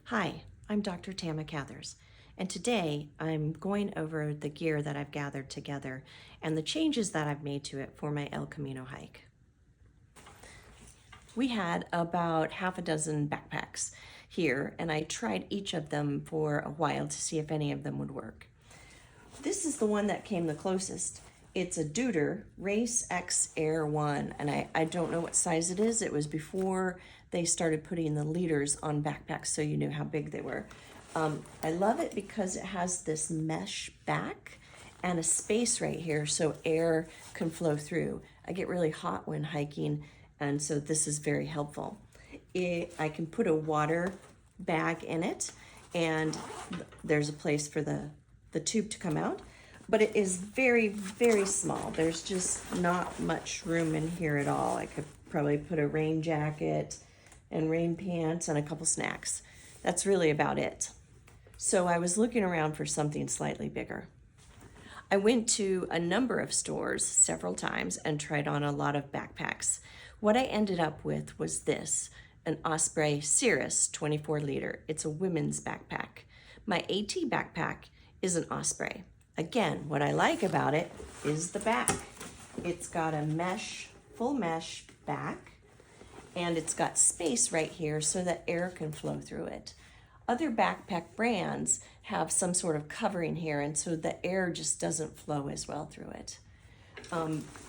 Hi, I'm Dr. Tama Cathers, and today I'm going over the gear that I've gathered together and the changes that I've made to it for my El Camino hike. We had about half a dozen backpacks here, and I tried each of them for a while to see if any of them would work. This is the one that came the closest. It's a Deuter Race X Air 1, and I don't know what size it is. It was before they started putting the liters on backpacks so you knew how big they were. I love it because it has this mesh back and a space right here so air can flow through. I get really hot when hiking, and so this is very helpful. I can put a water bag in it, and there's a place for the tube to come out, but it is very, very small. There's just not much room in here at all. I could probably put a rain jacket and rain pants and a couple snacks. That's really about it. So I was looking around for something slightly bigger. I went to a number of stores several times and tried on a lot of backpacks. What I ended up with was this, an Osprey Cirrus 24 liter. It's a women's backpack. My AT backpack is an Osprey. Again, what I like about it is the back. It's got a full mesh back, and it's got space right here so that air can flow through it. Other backpack brands have some sort of covering here, and so the air just doesn't flow as well through it.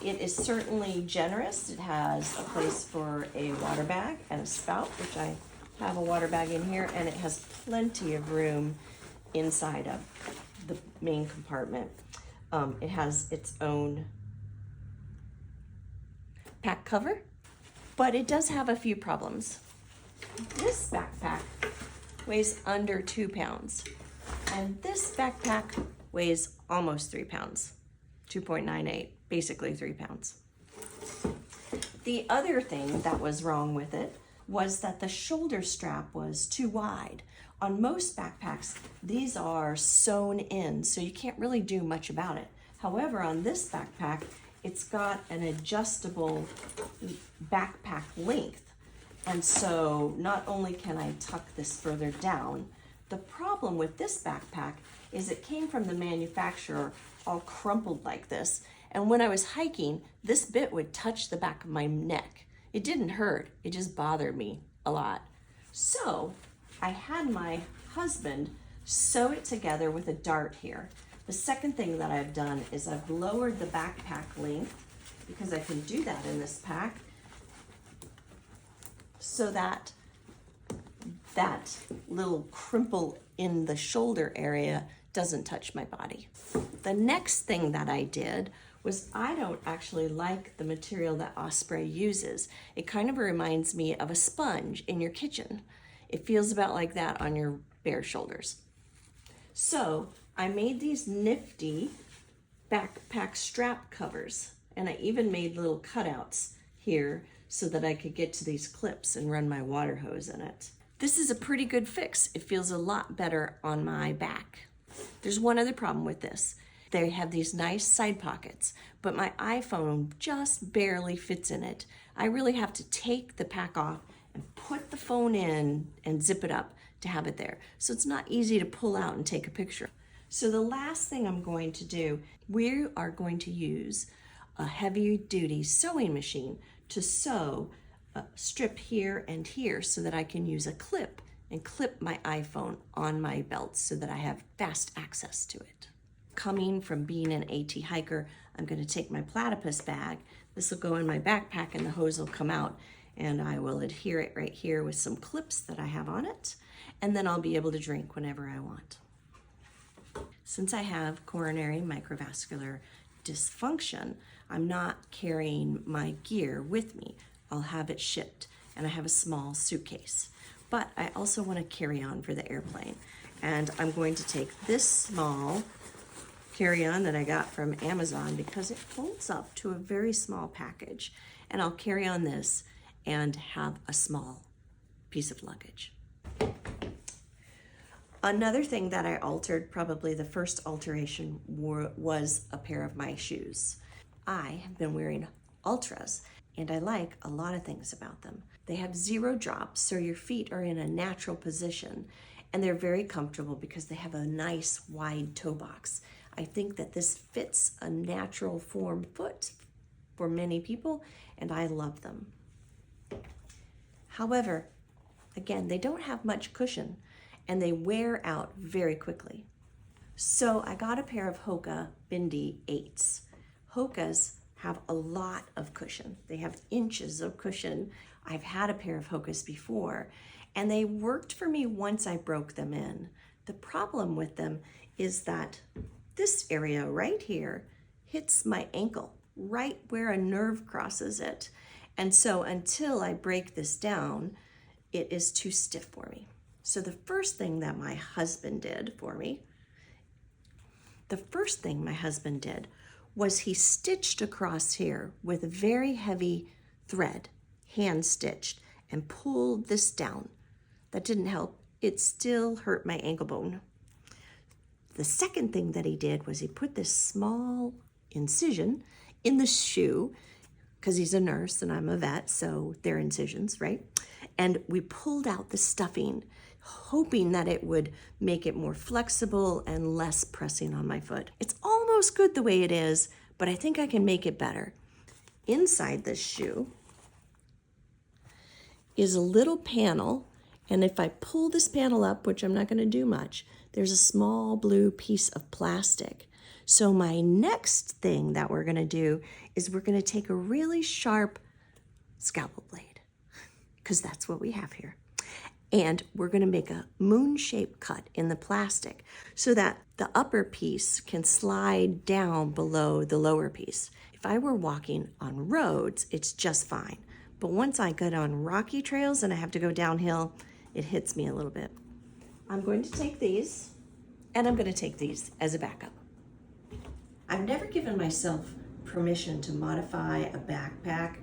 It is certainly generous. It has a place for a water bag and a spout, which I have a water bag in here, and it has plenty of room inside of the main compartment. It has its own pack cover, but it does have a few problems. This backpack weighs under 2 pounds, and this backpack weighs almost 3 pounds, 2.98, basically 3 pounds. The other thing that was wrong with it was that the shoulder strap was too wide. On most backpacks, these are sewn in, so you can't really do much about it. However, on this backpack, it's got an adjustable backpack length. And so not only can I tuck this further down, the problem with this backpack is it came from the manufacturer all crumpled like this. And when I was hiking, this bit would touch the back of my neck. It didn't hurt, it just bothered me a lot. So I had my husband sew it together with a dart here. The second thing that I've done is I've lowered the backpack length, because I can do that in this pack, so that that little crimple in the shoulder area doesn't touch my body. The next thing that I did was I don't actually like the material that Osprey uses. It kind of reminds me of a sponge in your kitchen. It feels about like that on your bare shoulders. So I made these nifty backpack strap covers, and I even made little cutouts here so that I could get to these clips and run my water hose in it. This is a pretty good fix. It feels a lot better on my back. There's one other problem with this. They have these nice side pockets, but my iPhone just barely fits in it. I really have to take the pack off and put the phone in and zip it up to have it there. So it's not easy to pull out and take a picture. So the last thing I'm going to do, we are going to use a heavy duty sewing machine to sew a strip here and here so that I can use a clip and clip my iPhone on my belt so that I have fast access to it. Coming from being an AT hiker, I'm going to take my platypus bag. This will go in my backpack and the hose will come out, and I will adhere it right here with some clips that I have on it, and then I'll be able to drink whenever I want. Since I have coronary microvascular dysfunction, I'm not carrying my gear with me. I'll have it shipped, and I have a small suitcase. But I also want to carry on for the airplane, and I'm going to take this small carry-on that I got from Amazon because it folds up to a very small package, and I'll carry on this and have a small piece of luggage. Another thing that I altered, probably the first alteration, was a pair of my shoes. I have been wearing Ultras, and I like a lot of things about them. They have 0 drops, so your feet are in a natural position, and they're very comfortable because they have a nice wide toe box. I think that this fits a natural form foot for many people, and I love them. However, again, they don't have much cushion, and they wear out very quickly. So I got a pair of Hoka Bindi 8s. Hokas have a lot of cushion. They have inches of cushion. I've had a pair of Hokas before, and they worked for me once I broke them in. The problem with them is that this area right here hits my ankle, right where a nerve crosses it. And so until I break this down, it is too stiff for me. So the first thing my husband did was he stitched across here with a very heavy thread, hand stitched, and pulled this down. That didn't help. It still hurt my ankle bone. The second thing that he did was he put this small incision in the shoe, because he's a nurse and I'm a vet, so they're incisions, right? And we pulled out the stuffing, hoping that it would make it more flexible and less pressing on my foot. It's almost good the way it is, but I think I can make it better. Inside this shoe is a little panel, and if I pull this panel up, which I'm not going to do much, there's a small blue piece of plastic. So my next thing that we're going to do is we're going to take a really sharp scalpel blade, because that's what we have here. And we're going to make a moon-shaped cut in the plastic so that the upper piece can slide down below the lower piece. If I were walking on roads, it's just fine. But once I get on rocky trails and I have to go downhill, it hits me a little bit. I'm going to take these, and I'm going to take these as a backup. I've never given myself permission to modify a backpack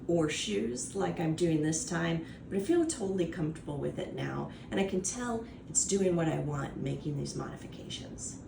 or shoes like I'm doing this time, but I feel totally comfortable with it now, and I can tell it's doing what I want, making these modifications.